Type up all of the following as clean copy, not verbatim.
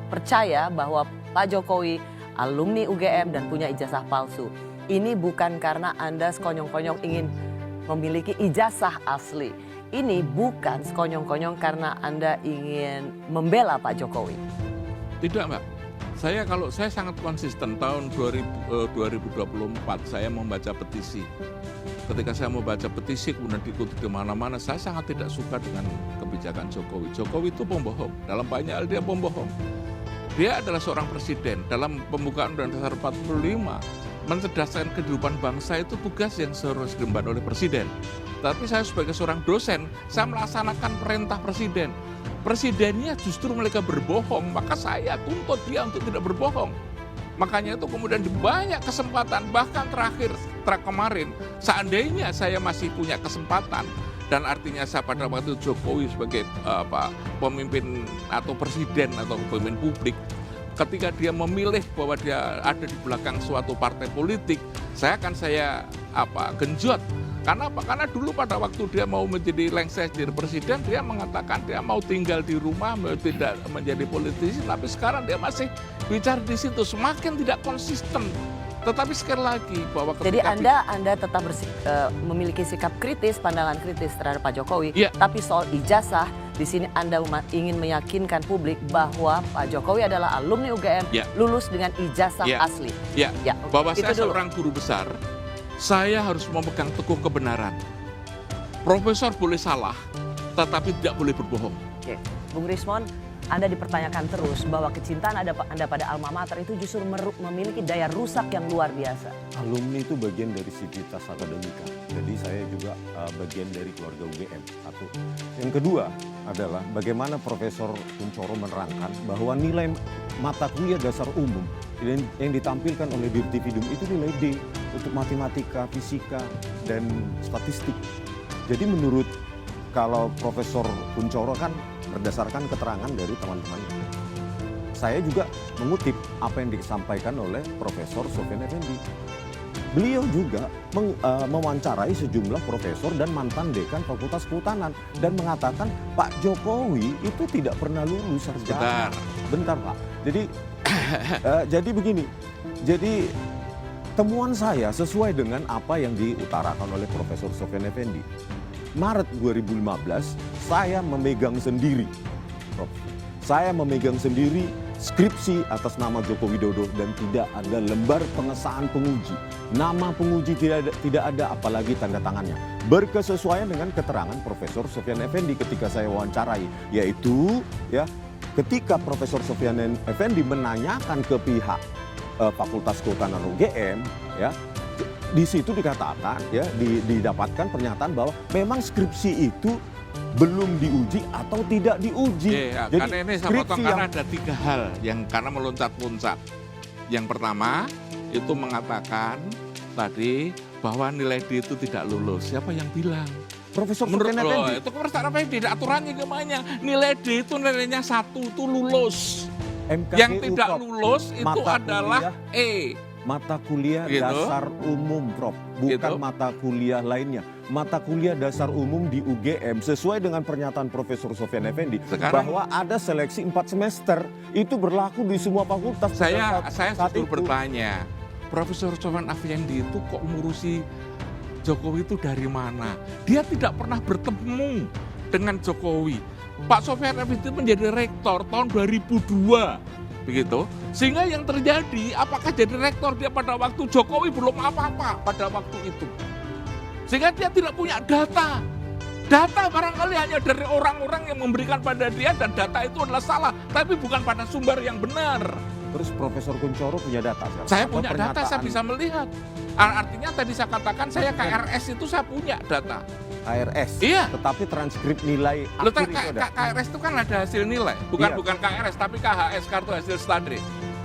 percaya bahwa Pak Jokowi alumni UGM dan punya ijazah palsu. Ini bukan karena Anda sekonyong-konyong ingin memiliki ijazah asli. Ini bukan sekonyong-konyong karena Anda ingin membela Pak Jokowi. Tidak, Mbak. Saya sangat konsisten tahun 2024 saya membaca petisi. Ketika saya membaca petisi kemudian diikuti di mana-mana, saya sangat tidak suka dengan kebijakan Jokowi. Jokowi itu pembohong, dalam banyak hal dia pembohong. Dia adalah seorang presiden, dalam pembukaan Undang-Undang Dasar 45, mencerdaskan kehidupan bangsa itu tugas yang seharusnya diemban oleh presiden. Tapi saya sebagai seorang dosen, saya melaksanakan perintah presiden. Presidennya justru mereka berbohong, maka saya tuntut dia untuk tidak berbohong. Makanya itu kemudian di banyak kesempatan, bahkan terakhir kemarin, seandainya saya masih punya kesempatan, dan artinya saya pada waktu Jokowi sebagai pemimpin atau presiden atau pemimpin publik, ketika dia memilih bahwa dia ada di belakang suatu partai politik, saya akan genjot. Karena apa? Karena dulu pada waktu dia mau menjadi lengser jadi presiden, dia mengatakan dia mau tinggal di rumah, tidak menjadi politisi, tapi sekarang dia masih bicara di situ, semakin tidak konsisten. Tetapi sekali lagi bahwa jadi Anda tetap memiliki sikap kritis, pandangan kritis terhadap Pak Jokowi, ya. Tapi soal ijazah di sini Anda ingin meyakinkan publik bahwa Pak Jokowi adalah alumni UGM, ya. Lulus dengan ijazah asli. Ya. Bahwa saya seorang guru besar, saya harus memegang teguh kebenaran. Profesor boleh salah, tetapi tidak boleh berbohong. Oke. Bung Rismon, Anda dipertanyakan terus bahwa kecintaan Anda pada alma mater itu justru memiliki daya rusak yang luar biasa. Alumni itu bagian dari sivitas akademika. Jadi saya juga bagian dari keluarga UGM. Satu. Yang kedua adalah bagaimana Profesor Kunchoro menerangkan bahwa nilai mata kuliah dasar umum yang ditampilkan oleh Dirtividum itu nilai D untuk matematika, fisika, dan statistik. Jadi menurut kalau Profesor Kunchoro kan berdasarkan keterangan dari teman-temannya. Saya juga mengutip apa yang disampaikan oleh Profesor Sofyan Effendi. Beliau juga mewawancarai sejumlah profesor dan mantan dekan Fakultas Kehutanan dan mengatakan Pak Jokowi itu tidak pernah lulus sarjana. Bentar Pak. Jadi begini. Jadi temuan saya sesuai dengan apa yang diutarakan oleh Profesor Sofyan Effendi. Maret 2015 saya memegang sendiri, Prof. Saya memegang sendiri skripsi atas nama Joko Widodo dan tidak ada lembar pengesahan penguji. Nama penguji tidak ada, apalagi tanda tangannya. Berkesesuaian dengan keterangan Profesor Sofyan Effendi ketika saya wawancarai, yaitu ya ketika Profesor Sofyan Effendi menanyakan ke pihak Fakultas Kehutanan UGM, ya. Di situ dikatakan, ya, didapatkan pernyataan bahwa memang skripsi itu belum diuji atau tidak diuji. Ya, jadi karena ini saya potong karena ada 3 hal yang karena meloncat-loncat. Yang pertama itu mengatakan tadi bahwa nilai D itu tidak lulus. Siapa yang bilang? Profesor Sofyan Effendi. Itu Profesor Effendi, aturannya gimana? Nilai D itu nilainya 1 itu lulus. MKG yang tidak lulus itu adalah E. Mata kuliah dasar umum, Prof. Bukan mata kuliah lainnya. Mata kuliah dasar umum di UGM sesuai dengan pernyataan Profesor Sofyan Effendi bahwa ada seleksi 4 semester. Itu berlaku di semua fakultas. Saya justru bertanya, Profesor Sofyan Effendi itu kok ngurusi Jokowi itu dari mana? Dia tidak pernah bertemu dengan Jokowi. Pak Sofyan Effendi menjadi rektor tahun 2002. Begitu, sehingga yang terjadi apakah jadi rektor dia pada waktu Jokowi belum apa-apa pada waktu itu, sehingga dia tidak punya data barangkali hanya dari orang-orang yang memberikan pada dia dan data itu adalah salah tapi bukan pada sumber yang benar. Terus Profesor Kunchoro punya data? Saya punya data, saya bisa melihat. Artinya tadi saya katakan saya KRS itu saya punya data. KRS? Iya. Tetapi transkrip nilai akhir itu ada? KRS itu kan ada hasil nilai. Bukan KRS tapi KHS, kartu hasil studi.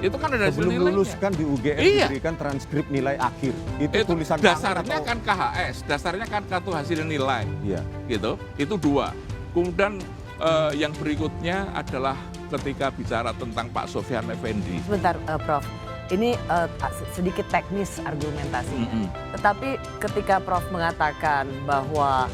Itu kan ada hasil nilainya. Sebelum lulus kan di UGM diberikan transkrip nilai akhir. Itu tulisan dasarnya kan KHS, dasarnya kan kartu hasil nilai. Iya. Gitu. Itu 2. Kemudian yang berikutnya adalah ketika bicara tentang Pak Sofyan Effendi. Sebentar, Prof. ini sedikit teknis argumentasinya. Tetapi ketika Prof mengatakan bahwa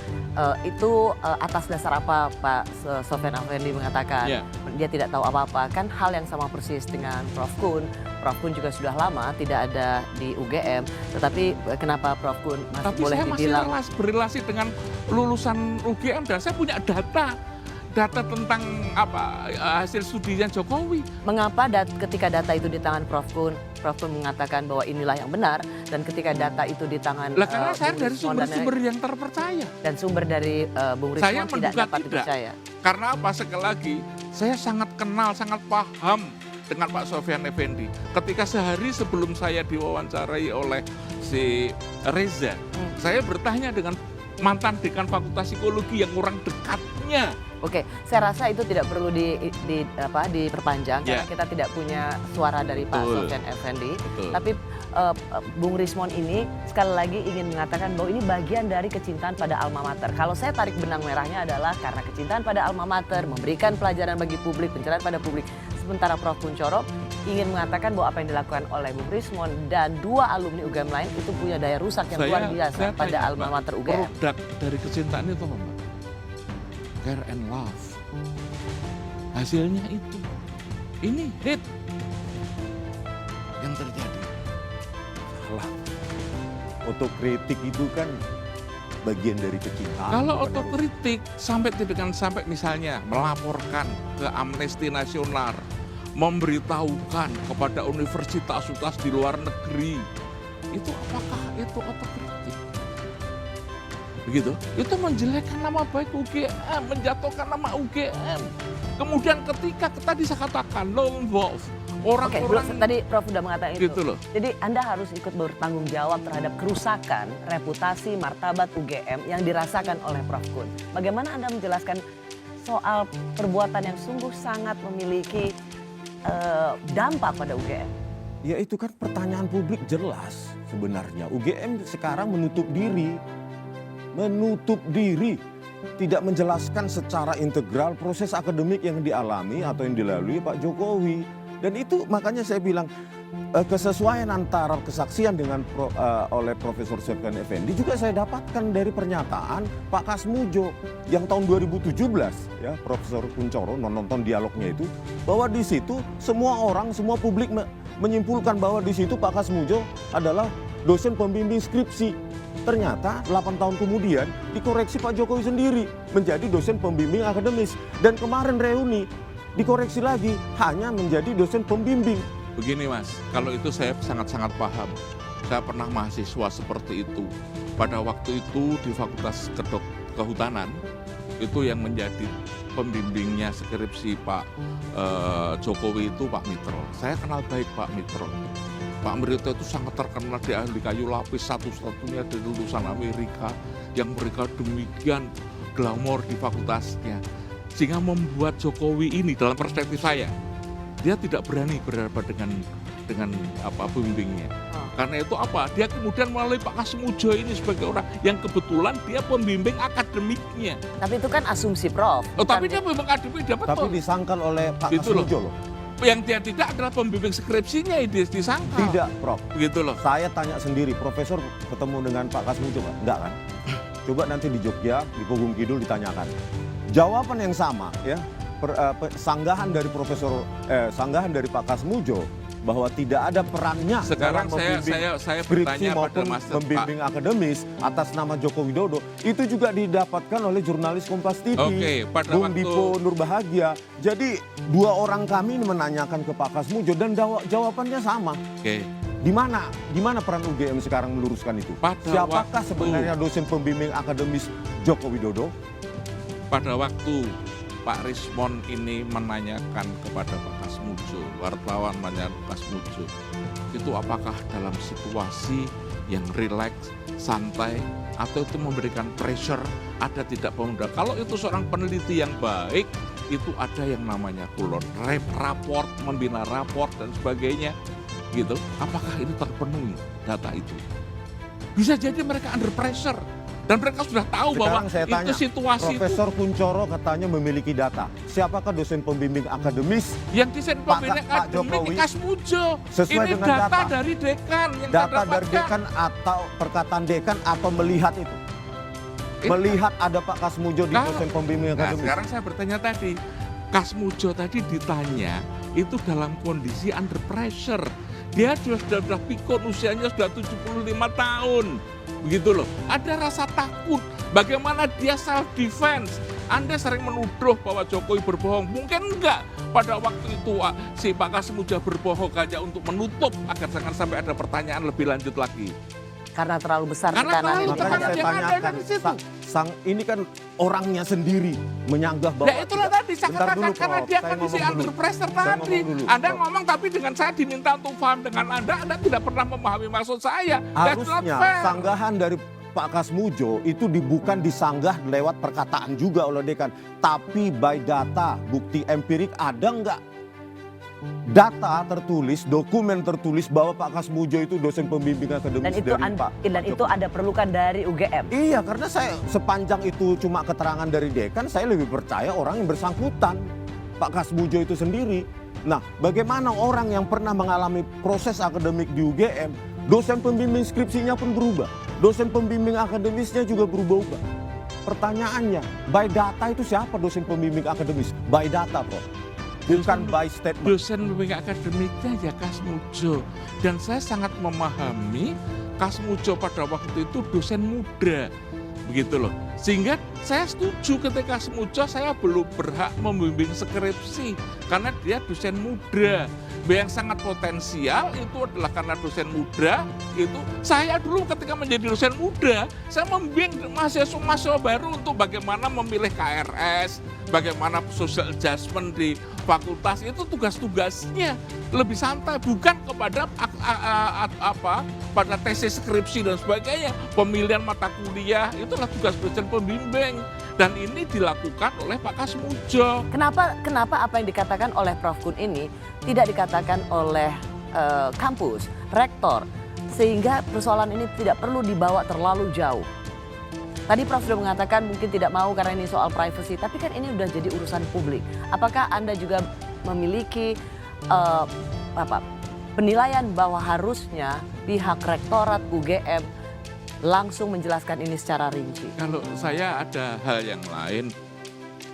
itu atas dasar apa Pak Sofyan Effendi mengatakan dia tidak tahu apa-apa, kan hal yang sama persis dengan Prof Kun. Prof Kun juga sudah lama tidak ada di UGM, tetapi kenapa Prof Kun masih Tapi boleh saya dibilang masih berrelasi dengan lulusan UGM dan saya punya data tentang hasil studinya Jokowi. mengapa ketika data itu di tangan Prof Kun mengatakan bahwa inilah yang benar, dan ketika data itu di tangan Karena saya Bung dari Rismon sumber-sumber yang terpercaya. dan sumber dari Bung Saya Rismon tidak menduga dapat tidak. dipercaya. Karena apa? Sekali lagi, saya sangat kenal, sangat paham dengan Pak Sofyan Effendi. Ketika sehari sebelum saya diwawancarai oleh si Reza, saya bertanya dengan mantan dekan Fakultas Psikologi yang orang dekatnya. Oke, saya rasa itu tidak perlu diperpanjang karena kita tidak punya suara dari Pak Sofyan Effendi. Betul. Tapi Bung Rismon ini sekali lagi ingin mengatakan bahwa ini bagian dari kecintaan pada alma mater. Kalau saya tarik benang merahnya adalah karena kecintaan pada alma mater, memberikan pelajaran bagi publik, pencerahan pada publik. Sementara Prof Kunchoro ingin mengatakan bahwa apa yang dilakukan oleh Bung Rismon dan dua alumni UGM lain itu punya daya rusak yang luar biasa pada alma mater UGM. Produk dari kecintaan itu apa, Mbak? Care and love. Hasilnya itu. Ini hate yang terjadi. Salah. Otokritik itu kan bagian dari kecintaan. Kalau otokritik sampai misalnya melaporkan ke Amnesty Nasional, memberitahukan kepada universitas di luar negeri, itu apakah itu otokritik? Begitu? Itu menjelekkan nama baik UGM, menjatuhkan nama UGM. Kemudian ketika tadi saya katakan lone wolf, orang-orang tadi Prof sudah mengatakan itu. gitu loh. Jadi Anda harus ikut bertanggung jawab terhadap kerusakan reputasi martabat UGM yang dirasakan oleh Prof Kun. Bagaimana Anda menjelaskan soal perbuatan yang sungguh sangat memiliki dampak pada UGM? Ya itu kan pertanyaan publik jelas sebenarnya. UGM sekarang menutup diri, tidak menjelaskan secara integral proses akademik yang dialami atau yang dilalui Pak Jokowi. Dan itu makanya saya bilang kesesuaian antara kesaksian dengan oleh Profesor Sofyan Effendi juga saya dapatkan dari pernyataan Pak Kasmujo yang tahun 2017 ya, Profesor Kunchoro nonton dialognya itu, bahwa di situ semua publik menyimpulkan bahwa di situ Pak Kasmujo adalah dosen pembimbing skripsi. Ternyata 8 tahun kemudian dikoreksi Pak Jokowi sendiri menjadi dosen pembimbing akademis. Dan kemarin reuni dikoreksi lagi hanya menjadi dosen pembimbing. Begini Mas, kalau itu saya sangat-sangat paham. Saya pernah mahasiswa seperti itu. Pada waktu itu di Fakultas Kehutanan, itu yang menjadi pembimbingnya skripsi Pak Jokowi itu Pak Mitro. Saya kenal baik Pak Mitro. Pak Mitro itu sangat terkenal di ahli kayu lapis, satu-satunya dari lulusan Amerika yang mereka demikian glamor di fakultasnya. Sehingga membuat Jokowi ini dalam perspektif saya, dia tidak berani berhadapan dengan pembimbingnya. Karena itu apa? Dia kemudian melalui Pak Kasmujo ini sebagai orang yang kebetulan dia pembimbing akademiknya. Tapi itu kan asumsi Prof. Tapi dia memang akademik, dia betul. Tapi disangkal oleh Pak Gitu Kasmujo loh. Yang dia tidak adalah pembimbing skripsinya yang disangkal. Tidak, Prof. Begitu loh. Saya tanya sendiri, Profesor ketemu dengan Pak Kasmujo Pak? Enggak kan? Coba nanti di Jogja, di Pugung Kidul ditanyakan. Jawaban yang sama ya, sanggahan dari sanggahan dari Pak Kasmujo bahwa tidak ada perannya sekarang dalam saya skripsi bertanya pada maupun Mas membimbing akademis atas nama Joko Widodo itu juga didapatkan oleh jurnalis Kompas TV, pada Bung waktu Dipo Nurbahagia. Jadi dua orang kami menanyakan ke Pak Kasmujo dan jawabannya sama. Di mana peran UGM sekarang meluruskan itu? Siapakah sebenarnya dosen pembimbing akademis Joko Widodo? Pada waktu Pak Rismon ini menanyakan kepada Pak Kasmujo, wartawan menanyakan Pak Kasmujo, itu apakah dalam situasi yang rileks, santai, atau itu memberikan pressure, ada tidak pemuda. Kalau itu seorang peneliti yang baik, itu ada yang namanya kulon, raport, membina raport dan sebagainya, gitu. Apakah itu terpenuhi data itu? Bisa jadi mereka under pressure Dan mereka sudah tahu bahwa Sekarang saya tanya, itu situasi Profesor Kuncoro katanya memiliki data. Siapakah dosen pembimbing akademis? yang desain pembimbing Pak akademik Jokowi, di Kasmujo. sesuai Ini dengan data data. dari dekan yang Data saya dari dapatkan. dekan atau perkataan dekan atau melihat itu? Ini- Melihat ada Pak Kasmujo di Kalau- dosen pembimbing Nah, akademis. sekarang saya bertanya tadi, Kasmujo tadi ditanya itu dalam kondisi under pressure. Dia sudah pikun, usianya sudah 75 tahun. Begitu loh. Ada rasa takut. Bagaimana dia self defense? Anda sering menuduh bahwa Jokowi berbohong. Mungkin enggak. Pada waktu itu si Pak Kasmujo berbohong hanya untuk menutup agar jangan sampai ada pertanyaan lebih lanjut lagi. Karena terlalu besar Karena tekanan terlalu ini. Makanya tekanan saya yang ada tanyakan, di situ. ini kan orangnya sendiri menyanggah bahwa... Ya itulah tadi saya Bentar katakan dulu, karena Prof. dia Saya kondisi ngomong dulu. under pressure Saya tadi. ngomong dulu, Anda Prof. ngomong tapi dengan saya diminta untuk paham dengan Anda tidak pernah memahami maksud saya. That's not Harusnya fair. sanggahan dari Pak Kasmujo itu bukan disanggah lewat perkataan juga oleh dekan. Tapi by data, bukti empirik ada nggak? Data tertulis, dokumen tertulis bahwa Pak Kasmujo itu dosen pembimbing akademis Dan itu dari Pak itu Jokowi. Anda perlukan dari UGM. Iya, karena saya sepanjang itu cuma keterangan dari dekan, saya lebih percaya orang yang bersangkutan, Pak Kasmujo itu sendiri. Nah, bagaimana orang yang pernah mengalami proses akademik di UGM, dosen pembimbing skripsinya pun berubah, dosen pembimbing akademisnya juga berubah-ubah. Pertanyaannya, by data itu siapa dosen pembimbing akademis? By data, Prof. Bukan by statement. Dosen pembimbing akademiknya ya Kasmujo. Dan saya sangat memahami Kasmujo pada waktu itu dosen muda. Begitu loh. Sehingga saya setuju ketika Kasmujo saya belum berhak membimbing skripsi. Karena dia dosen muda. Yang sangat potensial itu adalah karena dosen muda itu. Saya dulu ketika menjadi dosen muda, saya membimbing mahasiswa baru untuk bagaimana memilih KRS, bagaimana social adjustment di fakultas, itu tugas-tugasnya lebih santai, bukan kepada pada tesis skripsi dan sebagainya. Pemilihan mata kuliah itulah tugas dosen pembimbing dan ini dilakukan oleh Pak Kasmujo. Kenapa apa yang dikatakan oleh Prof. Kun ini tidak dikatakan oleh kampus, rektor, sehingga persoalan ini tidak perlu dibawa terlalu jauh. Tadi Prof sudah mengatakan mungkin tidak mau karena ini soal privacy, tapi kan ini udah jadi urusan publik. Apakah Anda juga memiliki penilaian bahwa harusnya pihak rektorat UGM langsung menjelaskan ini secara rinci? Kalau saya ada hal yang lain,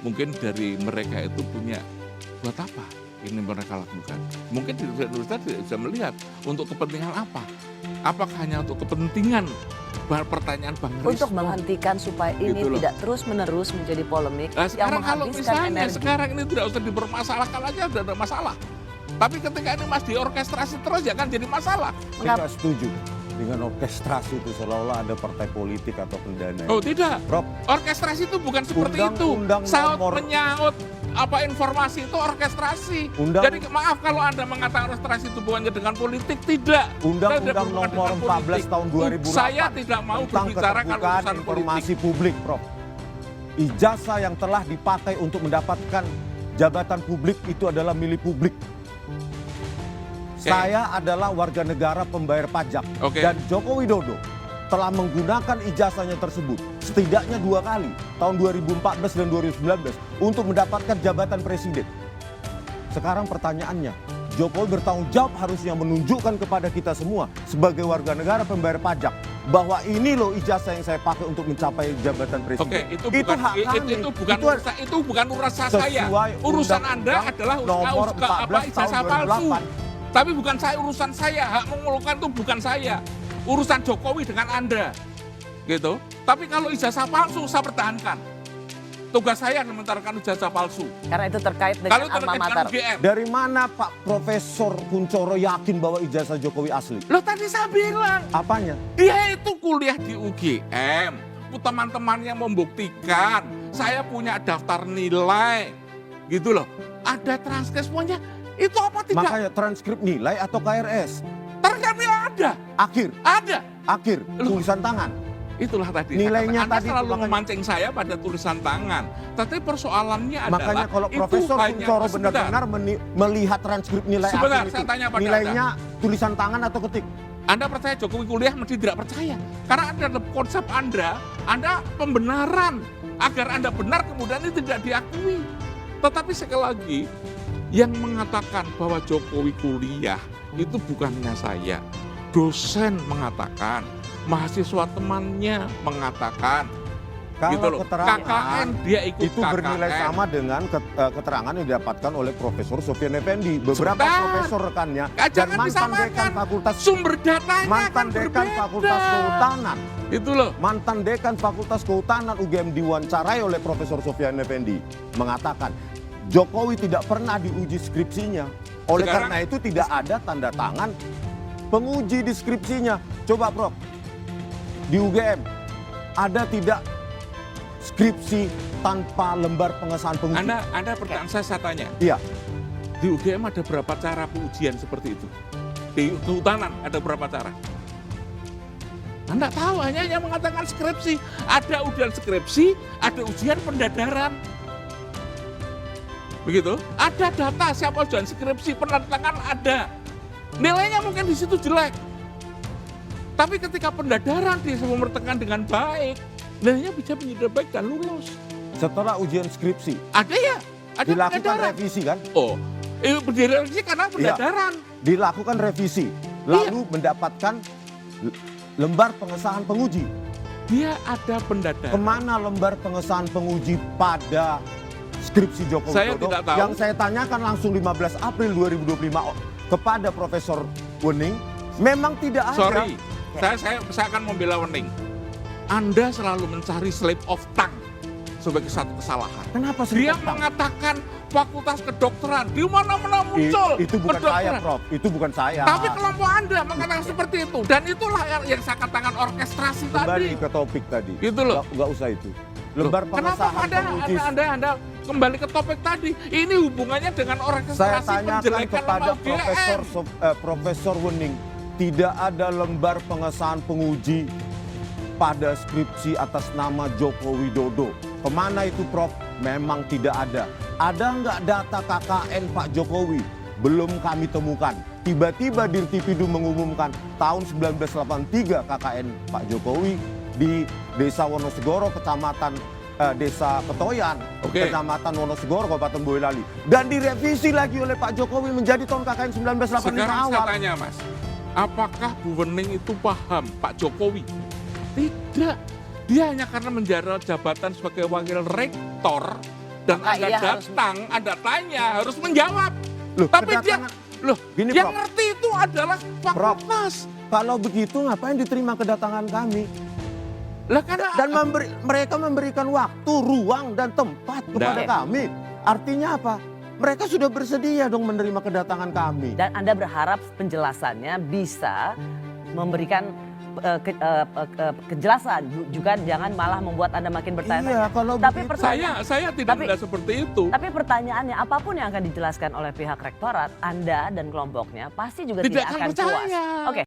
mungkin dari mereka itu punya buat apa ini mereka lakukan. Mungkin di universitas tidak bisa melihat untuk kepentingan apa. Apakah hanya untuk kepentingan pertanyaan Bang Risno? Untuk menghentikan supaya ini Gitu loh. tidak terus-menerus menjadi polemik Nah, yang sekarang kalau menghabiskan misalnya energi. sekarang ini tidak usah dipermasalahkan aja sudah ada masalah. Tapi ketika ini masih diorkestrasi terus ya kan jadi masalah. Saya nggak setuju dengan orkestrasi itu seolah-olah ada partai politik atau pendana. Oh tidak, Prof, orkestrasi itu bukan seperti itu. Undang-undang Saut nomor- menyaut informasi itu orkestrasi. Jadi maaf kalau Anda mengatakan orkestrasi itu bukannya dengan politik, tidak. Undang-Undang nomor 14 tahun 2008 Saya tidak mau tentang berbicara kalau keterbukaan urusan informasi politik. publik, Prof. Ijazah yang telah dipakai untuk mendapatkan jabatan publik itu adalah milik publik. Saya adalah warga negara pembayar pajak Oke. dan Joko Widodo telah menggunakan ijazahnya tersebut setidaknya 2 kali tahun 2014 dan 2019 untuk mendapatkan jabatan presiden. Sekarang pertanyaannya, Jokowi bertanggung jawab harusnya menunjukkan kepada kita semua sebagai warga negara pembayar pajak bahwa ini loh ijazah yang saya pakai untuk mencapai jabatan presiden. Oke, itu bukan itu bukan urusan saya. Urusan Anda adalah nomor 14 ijazah tahun palsu. 2008. Tapi bukan saya, urusan saya. Hak mengeluhkan itu bukan saya. Urusan Jokowi dengan Anda. Gitu. Tapi kalau ijazah palsu saya pertahankan. Tugas saya mementarkan ijazah palsu. Karena itu terkait dengan Kalau alma terkait dengan mater. UGM. Dari mana Pak Profesor Kuncoro yakin bahwa ijazah Jokowi asli? Loh tadi saya bilang, Apanya? dia itu kuliah di UGM. Teman-temannya membuktikan. Saya punya daftar nilai. Gitu loh. Ada transkrip semuanya. Itu apa tidak? Makanya transkrip nilai atau KRS? Transkrip nilai ada. Ada. Akhir, tulisan tangan. Itulah tadi. Nilainya Anda tadi selalu makanya- memancing saya pada tulisan tangan. Tapi persoalannya adalah Makanya kalau itu Profesor hanya- Kuncoro sebentar. benar-benar melihat transkrip nilai Sebentar, akhir saya itu, tanya pada nilainya tulisan tangan atau ketik? Anda percaya Jokowi kuliah, mesti tidak percaya. Karena ada konsep Anda pembenaran. Agar Anda benar kemudian ini tidak diakui. Tetapi sekali lagi, yang mengatakan bahwa Jokowi kuliah itu bukannya saya. Dosen mengatakan, mahasiswa temannya mengatakan. Kalau Gitu loh. keterangan KKN dia ikut itu KKN. bernilai sama dengan keterangan yang didapatkan oleh Profesor Sofyan Effendi, beberapa Sebentar. profesor rekannya, dan Jangan mantan disamakan. dekan fakultas Sumber datanya mantan kan dekan berbeda. Fakultas Kehutanan. Itu loh. Mantan dekan Fakultas Kehutanan UGM diwawancarai oleh Profesor Sofyan Effendi mengatakan Jokowi tidak pernah diuji skripsinya. Oleh Sekarang- karena itu tidak ada tanda tangan penguji di skripsinya. Coba Prof, di UGM ada tidak skripsi tanpa lembar pengesahan penguji? Anda pertanyaan saya tanya. Iya. Di UGM ada berapa cara pengujian seperti itu? Di kehutanan ada berapa cara? Anda tahu, hanya yang mengatakan skripsi. Ada ujian skripsi, ada ujian pendadaran. Begitu? Ada data siapa ujian skripsi, pendatangan ada. Nilainya mungkin di situ jelek. Tapi ketika pendadaran dia memertekan dengan baik, nilainya bisa menjadi baik dan lulus. Setelah ujian skripsi Ada ya? Ada dilakukan pendadaran. revisi kan? Oh, itu berdiri karena pendadaran. Dilakukan revisi, lalu mendapatkan lembar pengesahan penguji. Dia ada pendadaran. Kemana lembar pengesahan penguji pada skripsi Joko Saya Widodo? tidak tahu. Yang saya tanyakan langsung 15 April 2025 kepada Profesor Wening, memang tidak ada. Sorry, saya akan membela Wening. Anda selalu mencari slip of tongue sebagai satu kesalahan. Kenapa Dia slip of tongue? mengatakan fakultas kedokteran, di mana-mana muncul Itu bukan saya, kedokteran. Prof. Itu bukan saya. Tapi kelompok Anda mengatakan seperti itu. Dan itulah yang saya katakan orkestrasi Kembali tadi. ke topik tadi. Gitu loh. Nggak usah itu. Lembar Loh, kenapa pengesahan penguji. anda kembali ke topik tadi? Ini hubungannya dengan Saya orkestrasi tanyakan penjelekan kepada nama UGM. Profesor Wening, tidak ada lembar pengesahan penguji pada skripsi atas nama Joko Widodo. Kemana itu Prof? Memang tidak ada. Ada nggak data KKN Pak Jokowi? Belum kami temukan. Tiba-tiba Dirtipidum mengumumkan tahun 1983 KKN Pak Jokowi di Desa Wonosegoro, Kecamatan Desa Ketoyan, Oke. Kecamatan Wonosegoro, Kabupaten Boyolali. Dan direvisi lagi oleh Pak Jokowi menjadi tahun KKN 1985 Sekarang saya awal. tanya Mas, apakah Bu Wening itu paham Pak Jokowi? Tidak. Dia hanya karena menjabat jabatan sebagai wakil rektor dan Maka Anda ia harus- datang, Anda tanya, harus menjawab. Loh, Tapi dia, kedatangan- Gini, yang Prof. ngerti itu adalah fakultas. Kalau begitu ngapain diterima kedatangan kami? Lah karena Dan mereka memberikan waktu, ruang, dan tempat kepada Dan- kami. Artinya apa? Mereka sudah bersedia dong menerima kedatangan kami. Dan Anda berharap penjelasannya bisa memberikan kejelasan, juga jangan malah membuat Anda makin bertanya. Iya, kalau Tapi begitu. saya tidak Tapi- melihat seperti itu. Tapi pertanyaannya, apapun yang akan dijelaskan oleh pihak rektorat, Anda dan kelompoknya pasti juga Tidak tidak akan akan puas. percaya. Oke.